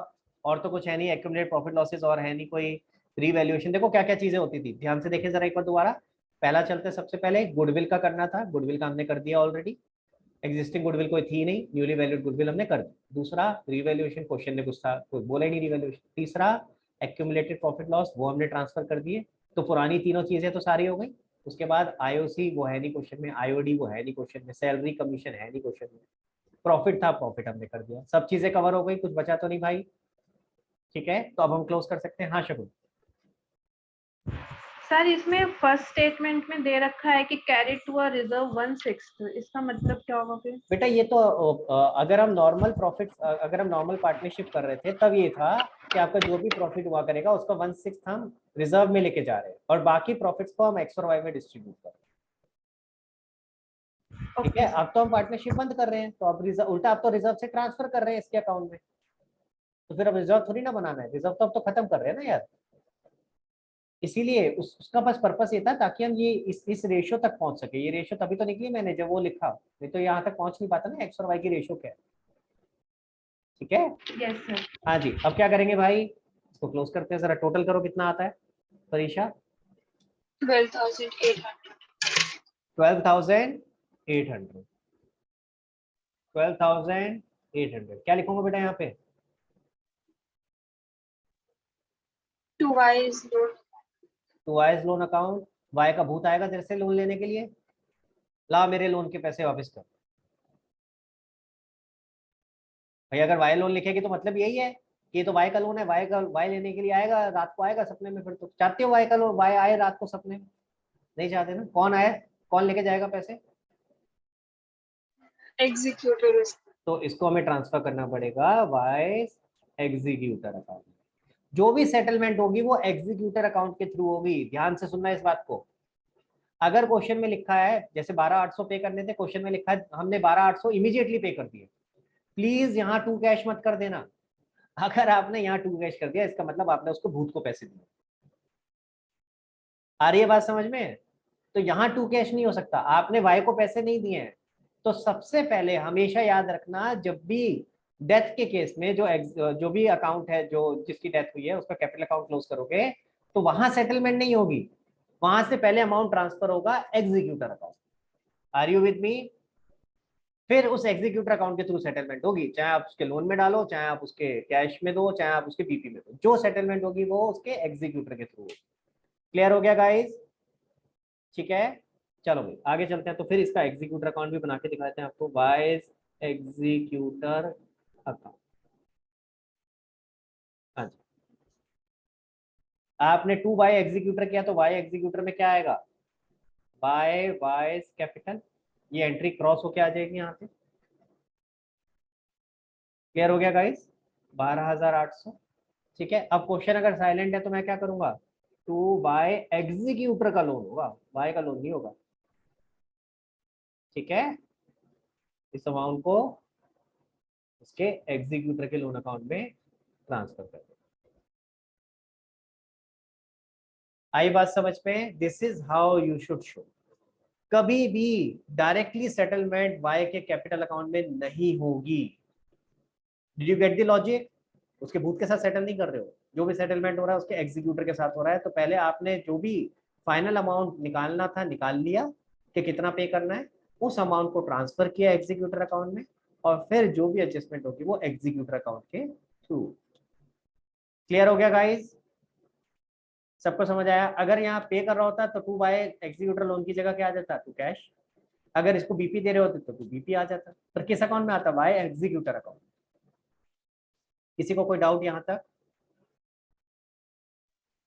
और तो कुछ है नहीं, एक्यूमुलेट प्रॉफिट लॉसेस, और है नहीं कोई रीवैल्यूएशन। देखो क्या क्या चीजें होती थी, ध्यान से देखें जरा एक बार दोबारा। पहला चलते, सबसे पहले गुडविल का करना था, गुडविल का हमने कर दिया ऑलरेडी। एग्जिस्टिंग गुडविल कोई थी नहीं, न्यूली वैल्यूड गुडविल हमने कर दी। दूसरा रिवैल्यूएशन, क्वेश्चन में कुछ था, कोई बोला ही नहीं रिवैल्यूएशन। तीसरा एक्यूमुलेटेड प्रॉफिट लॉस, वो हमने ट्रांसफर कर दिए। तो पुरानी तीनों चीजें तो सारी हो गई। उसके बाद आईओसी वो है नहीं क्वेश्चन में, आईओडी वो है नहीं क्वेश्चन में, सैलरी कमीशन है नहीं क्वेश्चन में, प्रॉफिट था, प्रॉफिट हमने कर दिया, सब चीजें कवर हो गई, कुछ बचा तो नहीं भाई? ठीक है, तो अब हम क्लोज कर सकते हैं। हाँ शगुन। सर इसमें फर्स्ट स्टेटमेंट में दे रखा है कि कैरी टू अ रिजर्व 1/6, इसका मतलब क्या होगा फिर? बेटा ये तो अगर हम नॉर्मल प्रॉफिट, अगर हम नॉर्मल पार्टनरशिप कर रहे थे तब ये था कि आपका जो भी प्रॉफिट हुआ करेगा उसका 1/6 हम रिजर्व में लेके जा रहे हैं, और बाकी प्रॉफिट्स को हम एक्स और वाई में डिस्ट्रीब्यूट कर रहे हैं। ठीक है, अब तो हम पार्टनरशिप बंद कर रहे हैं, तो अब रिजर्व उल्टा, अब तो रिजर्व से ट्रांसफर कर रहे हैं इसके अकाउंट में। तो फिर अब रिजर्व थोड़ी ना बनाना है, रिजर्व तो अब तो खत्म कर रहे हैं ना यार। इसीलिए उसका बस पर्पस ये था ताकि हम ये इस रेशियो तक पहुंच सके। ये रेशियो तभी तो निकली मैंने जब वो लिखा, नहीं तो यहाँ तक पहुंच नहीं पाता ना, एक्स और वाई की रेशियो क्या है। ठीक है, यस सर। हाँ जी। अब क्या करेंगे भाई, इसको क्लोज करते हैं, जरा टोटल करो कितना आता है परीक्षा। 12,800। 12,800। 12,800 क्या लिखूंगा बेटा यहाँ पे? To Y's loan. To Y's loan account, Y का भूत आएगा तेरे से लोन लेने के लिए, ला मेरे लोन के पैसे वापस कर। भाई अगर वाई लोन लिखेगी तो मतलब यही है कि ये तो वाई का लोन है, वाई लेने के लिए आएगा, रात को आएगा सपने में। फिर तो चाहते हो वाई का लोन, वाई आए रात को सपने में? नहीं चाहते ना। कौन आए, कौन लेके जाएगा पैसे? एग्जीक्यूटर। तो इसको हमें ट्रांसफर करना पड़ेगा वाइस एग्जीक्यूटर अकाउंट। जो भी सेटलमेंट होगी वो एग्जीक्यूटर अकाउंट के थ्रू होगी, ध्यान से सुनना इस बात को। अगर क्वेश्चन में लिखा है जैसे 12,800 पे करने थे, क्वेश्चन में लिखा है हमने 12,800 इमीडिएटली पे कर दिए, प्लीज यहाँ टू कैश मत कर देना। अगर आपने यहाँ टू कैश कर दिया इसका मतलब आपने उसको भूत को पैसे दिए। आ रही है बात समझ में? तो यहाँ टू कैश नहीं हो सकता, आपने वाई को पैसे नहीं दिए हैं। तो सबसे पहले हमेशा याद रखना, जब भी डेथ के केस में जो भी अकाउंट है जो जिसकी डेथ हुई है उसका कैपिटल अकाउंट क्लोज करोगे तो वहां सेटलमेंट नहीं होगी, वहां से पहले अमाउंट ट्रांसफर होगा executor account. Are you with me? फिर उस एग्जीक्यूटर अकाउंट के थ्रू सेटलमेंट होगी, चाहे आप उसके लोन में डालो, चाहे आप उसके कैश में दो, चाहे आप उसके बीपी में दो, जो सेटलमेंट होगी वो उसके एग्जीक्यूटर के थ्रू होगी। क्लियर हो गया गाइस? ठीक है, चलो भाई आगे चलते हैं। तो फिर इसका एग्जीक्यूटर अकाउंट भी बना के दिखाते हैं आपको, वाइज एग्जीक्यूटर अकाउंट। हाँ जी, आपने 2 बाय एग्जीक्यूटर किया तो वाई एग्जीक्यूटर में क्या आएगा, बाय वाइज कैपिटल, ये एंट्री क्रॉस होके आ जाएगी यहाँ पे। क्लियर हो गया गाइस? 12,800। ठीक है, अब क्वेश्चन अगर साइलेंट है तो मैं क्या करूंगा, 2 बाय एग्जीक्यूटर का लोन होगा, वाई का लोन नहीं होगा। ठीक है, इस अमाउंट को उसके एग्जीक्यूटर के लोन अकाउंट में ट्रांसफर कर दो। आई बात समझ में? This is how you should show. कभी भी डायरेक्टली सेटलमेंट वाई के कैपिटल अकाउंट में नहीं होगी। Did you get the logic? उसके भूत के साथ सेटल नहीं कर रहे हो, जो भी सेटलमेंट हो रहा है उसके एग्जीक्यूटर के साथ हो रहा है। तो पहले आपने जो भी फाइनल अमाउंट निकालना था निकाल लिया कि कितना पे करना है, उस अमाउंट को ट्रांसफर किया एग्जीक्यूटर अकाउंट में, और फिर जो भी एडजस्टमेंट होगी वो एग्जीक्यूटर अकाउंट के थ्रू। क्लियर हो गया गाइस? सबको समझ आया? अगर यहाँ पे कर रहा होता तो टू बाय एग्जीक्यूटर लोन की जगह क्या आ जाता? To cash. अगर इसको बीपी दे रहे होते तो बीपी आ जाता, पर किस अकाउंट में आता? By executor account. किसी को कोई डाउट यहाँ तक?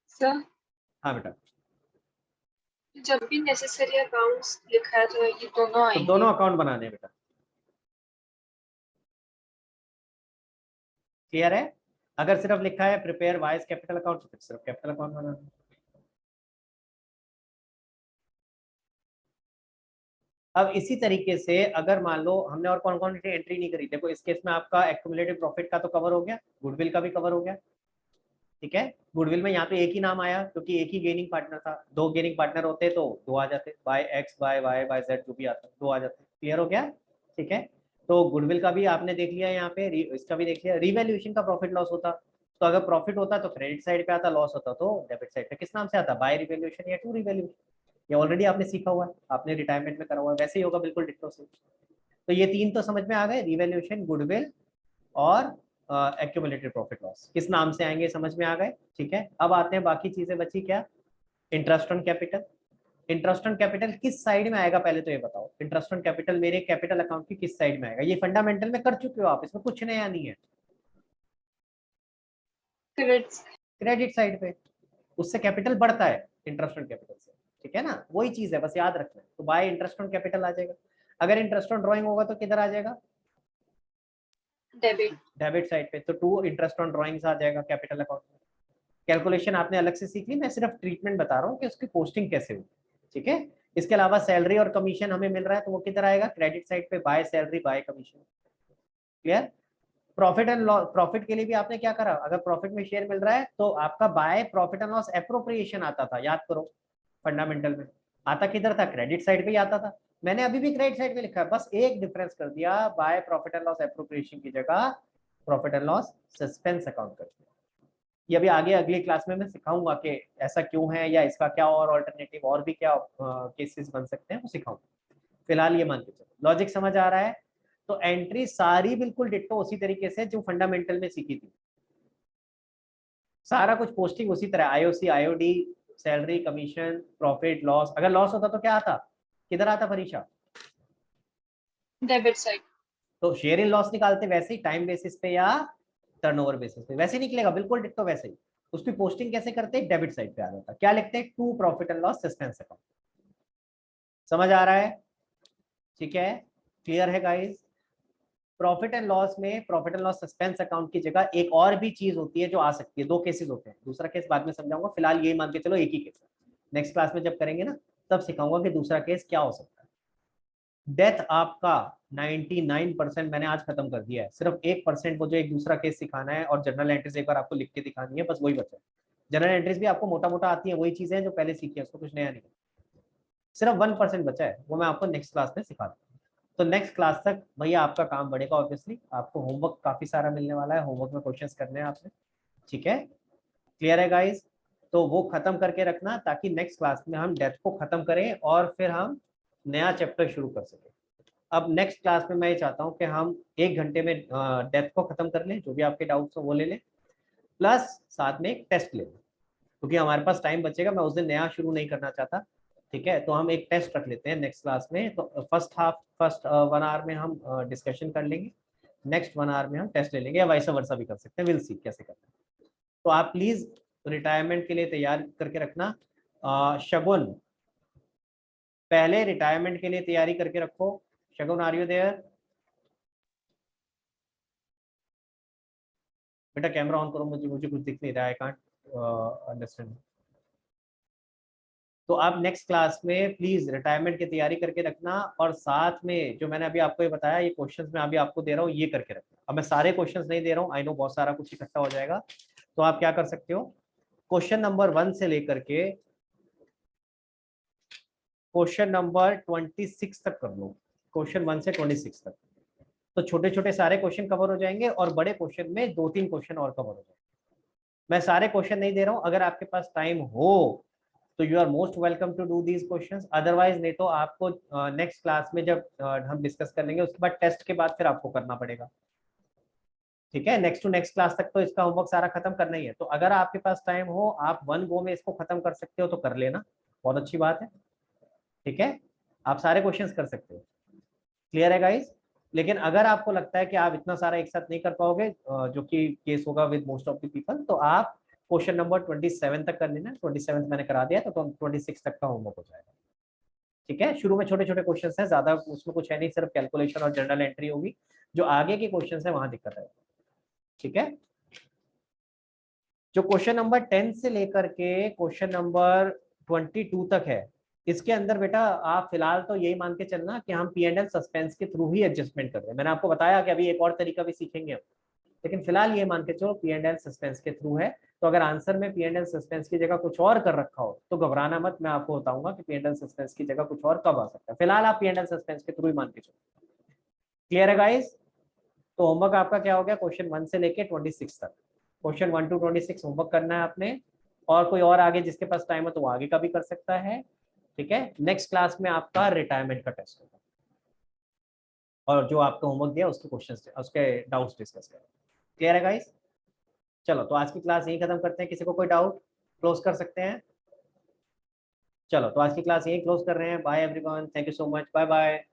सर हाँ बेटा। जब भी नेसेसरी अकाउंट्स लिखा है तो ये दोनों तो आएंगे। दोनों अकाउंट बनाने हैं बेटा। क्लियर है? अगर सिर्फ लिखा है प्रिपेयर वाइज कैपिटल अकाउंट तो फिर सिर्फ कैपिटल अकाउंट बनाना है। अब इसी तरीके से अगर मान लो हमने और कौन कौन सी एंट्री नहीं करी, देखो इस केस में आपका एक्यूमुलेटेड प्रॉफिट का तो कवर हो गया, गुडविल का भी कवर हो गया। ठीक है, गुडविल में यहाँ पे एक ही नाम आया क्योंकि एक ही गेनिंग पार्टनर था। दो गेनिंग पार्टनर होते तो दो आ जाते, by X by Y by Z जो भी आता दो आ जाते। क्लियर हो गया? ठीक है, तो गुडविल का भी आपने देख लिया, यहाँ पे इसका भी देख लिया। रिवैल्यूएशन का प्रॉफिट लॉस होता तो अगर प्रॉफिट होता तो क्रेडिट साइड पे आता, लॉस होता तो डेबिट साइड पे। किस नाम से आता? बाय रिवैल्यूएशन या टू रिवैल्यूएशन। ये ऑलरेडी आपने सीखा हुआ है, आपने रिटायरमेंट में करा हुआ है, वैसे ही होगा बिल्कुल डिट्टो से। तो ये तीन तो समझ में आ गए, रिवैल्यूएशन, गुडविल और एक्यूमुलेटेड प्रॉफिट लॉस किस नाम से आएंगे समझ में आ गए। ठीक है, अब आते हैं बाकी चीजें बची क्या? Interest on capital. Interest on capital किस साइड में आएगा पहले तो ये बताओ। इंटरेस्ट ऑन कैपिटल मेरे कैपिटल अकाउंट की किस साइड में आएगा? ये फंडामेंटल में कर चुके हो आप, इसमें कुछ नया नहीं है। क्रेडिट साइड पे, उससे कैपिटल बढ़ता है इंटरेस्ट ऑन कैपिटल से। ठीक है ना, वही चीज है, बस याद रखना है। तो बाय इंटरेस्ट ऑन कैपिटल आ जाएगा। अगर इंटरेस्ट ऑन ड्राइंग होगा तो किधर आ जाएगा? डेबिट साइड पे, तो टू इंटरेस्ट ऑन ड्राइंग्स आ जाएगा कैपिटल अकाउंट में। कैलकुलेशन आपने अलग से सीख ली, मैं सिर्फ ट्रीटमेंट बता रहा हूँ कि उसकी पोस्टिंग कैसे हो। ठीक है, इसके अलावा सैलरी और कमीशन हमें मिल रहा है तो वो किधर आएगा? क्रेडिट साइड पे, by salary bye commission. Clear? Profit and loss, profit के लिए भी आपने क्या करा? अगर प्रॉफिट में शेयर मिल रहा है तो आपका by profit and loss appropriation आता था, याद करो। फंडामेंटल में आता किधर था? क्रेडिट साइड पे ही आता था। मैंने अभी भी क्रेडिट साइड पे लिखा है, बस एक डिफरेंस कर दिया, by profit and loss appropriation की जगह profit and loss suspense account कर दिया। ये अभी आगे अगली क्लास में मैं सिखाऊंगा कि ऐसा क्यों है या इसका क्या और ऑल्टरनेटिव और भी क्या केसेस बन सकते हैं वो सिखाऊंगा। फिलहाल ये मान के चलो, लॉजिक समझ आ रहा है? तो एंट्री सारी बिल्कुल डिट्टो उसी तरीके से जो फंडामेंटल में सीखी थी, सारा कुछ पोस्टिंग उसी तरह, IOC, IOD, salary, commission, profit, loss. अगर लॉस होता तो क्या आता? किधर आता परीक्षा? Debit side. तो शेयर इन लॉस निकालते वैसे ही, टाइम बेसिस पे या टर्नओवर बेसिस पे, वैसे निकलेगा बिल्कुल डिट्टो वैसे ही। उसकी पोस्टिंग कैसे करते हैं? डेबिट साइड पे आ जाता। क्या लिखते हैं? To profit and loss suspense account. समझ आ रहा है? ठीक है, क्लियर है गाइस? प्रॉफिट एंड लॉस में profit and loss suspense account की जगह एक और भी चीज होती है जो आ सकती है। दो केसेस होते हैं, दूसरा केस बाद में समझाऊंगा, फिलहाल यही मान के चलो एक ही केस है। नेक्स्ट क्लास में जब करेंगे ना तब सिखाऊंगा कि दूसरा केस क्या हो सकता है। डेथ आपका 99% मैंने आज खत्म कर दिया है, सिर्फ 1% वो जो एक दूसरा केस सिखाना है और जनरल एंट्रीज एक बार आपको लिख के दिखानी है, बस वही बचा है। जनरल एंट्रीज भी आपको मोटा मोटा आती है, वही चीजें हैं जो पहले सीखी है, उसको कुछ नया नहीं। सिर्फ 1% बचा है, वो मैं आपको नेक्स्ट क्लास में सिखा दूंगा। तो नेक्स्ट क्लास तक भैया आपका काम बढ़ेगा। ऑब्वियसली आपको होमवर्क काफी सारा मिलने वाला है, होमवर्क में क्वेश्चंस करने हैं आपने। ठीक है, क्लियर है गाइस? तो वो खत्म करके रखना ताकि नेक्स्ट क्लास में हम डेथ को खत्म करें और फिर हम नया चैप्टर शुरू कर सकें। अब नेक्स्ट क्लास में मैं ये चाहता हूँ कि हम 1 घंटे में डेथ को खत्म कर लें, जो भी आपके डाउट्स हो वो ले लें, प्लस साथ में एक टेस्ट ले लें, क्योंकि हमारे पास टाइम बचेगा, मैं उस दिन नया शुरू नहीं करना चाहता। ठीक है, तो हम एक टेस्ट रख लेते हैं नेक्स्ट क्लास में। तो फर्स्ट 1 आवर में हम डिस्कशन कर लेंगे, नेक्स्ट 1 आवर में हम टेस्ट ले लेंगे, या वैसा वर्षा भी कर सकते हैं, विल सी कैसे करना है। तो आप प्लीज रिटायरमेंट के लिए तैयार करके रखना। शगुन, पहले रिटायरमेंट के लिए तैयारी करके रखो। शगुन, आर यू देयर? बेटा कैमरा ऑन करो, मुझे कुछ दिख नहीं रहा है, आई कांट अंडरस्टैंड। तो आप नेक्स्ट क्लास में प्लीज रिटायरमेंट की तैयारी करके रखना, और साथ में जो मैंने अभी आपको ये बताया, ये क्वेश्चंस मैं अभी आपको दे रहा हूँ, ये करके रखना। अब मैं सारे क्वेश्चंस नहीं दे रहा हूँ, आई नो बहुत सारा कुछ इकट्ठा हो जाएगा, तो आप क्या कर सकते हो, क्वेश्चन नंबर 1 से लेकर के क्वेश्चन नंबर 26 तक कर लो, क्वेश्चन 1 से 26 तक। तो छोटे छोटे सारे क्वेश्चन कवर हो जाएंगे और बड़े क्वेश्चन में 2-3 क्वेश्चन और कवर हो जाएंगे। मैं सारे क्वेश्चन नहीं दे रहा हूं, अगर आपके पास टाइम हो तो you are most welcome to do these questions, otherwise नहीं तो आपको नेक्स्ट क्लास में जब हम डिस्कस कर लेंगे उसके बाद टेस्ट के बाद फिर आपको करना पड़ेगा। ठीक है, नेक्स्ट टू नेक्स्ट क्लास तक तो इसका होमवर्क सारा खत्म करना ही है। तो अगर आपके पास टाइम हो, आप 1 गो में इसको खत्म कर सकते हो तो कर लेना, बहुत अच्छी बात है। ठीक है, आप सारे क्वेश्चंस कर सकते हो। क्लियर है गाइस? लेकिन अगर आपको लगता है कि आप इतना सारा एक साथ नहीं कर पाओगे, जो कि केस होगा with most of the people, तो आप क्वेश्चन नंबर 27 तक कर लेना। 27 मैंने करा दिया तो 26 तक का होमवर्क हो जाएगा। ठीक है, शुरू में छोटे छोटे क्वेश्चंस हैं, ज्यादा उसमें कुछ है नहीं, सिर्फ कैलकुलेशन और जनरल एंट्री होगी। जो आगे के क्वेश्चंस है वहां दिक्कत है। ठीक है, जो क्वेश्चन नंबर 10 से लेकर के क्वेश्चन नंबर 22 तक है, इसके अंदर बेटा आप फिलहाल तो यही मान के चलना कि हम P&L सस्पेंस के थ्रू ही एडजस्टमेंट कर रहे हैं। मैंने आपको बताया कि अभी एक और तरीका भी सीखेंगे हम, लेकिन फिलहाल ये मान के चलो P&L सस्पेंस के थ्रू है। तो अगर आंसर में P&L सस्पेंस की जगह कुछ और कर रखा हो तो घबराना मत, मैं आपको बताऊंगा कि P&L सस्पेंस की जगह कुछ और कब आ सकता है। फिलहाल आप P&L सस्पेंस के थ्रू ही मान के चलो। क्लियर है गाइस? तो होमवर्क आपका क्या हो गया, क्वेश्चन 1 से लेके 26 तक, क्वेश्चन 1 to 26 होमवर्क करना है आपने। और कोई और आगे जिसके पास टाइम है तो वो आगे का भी कर सकता है। ठीक है, नेक्स्ट क्लास में आपका रिटायरमेंट का टेस्ट होगा और जो आपको होमवर्क दिया उसके क्वेश्चंस, उसके डाउट्स डिस्कस करें। क्लियर है गाइस? चलो तो आज की क्लास यहीं खत्म करते हैं। किसी को कोई डाउट क्लोज कर सकते हैं? चलो तो आज की क्लास यहीं क्लोज कर रहे हैं। Bye everyone, thank you so much, bye bye.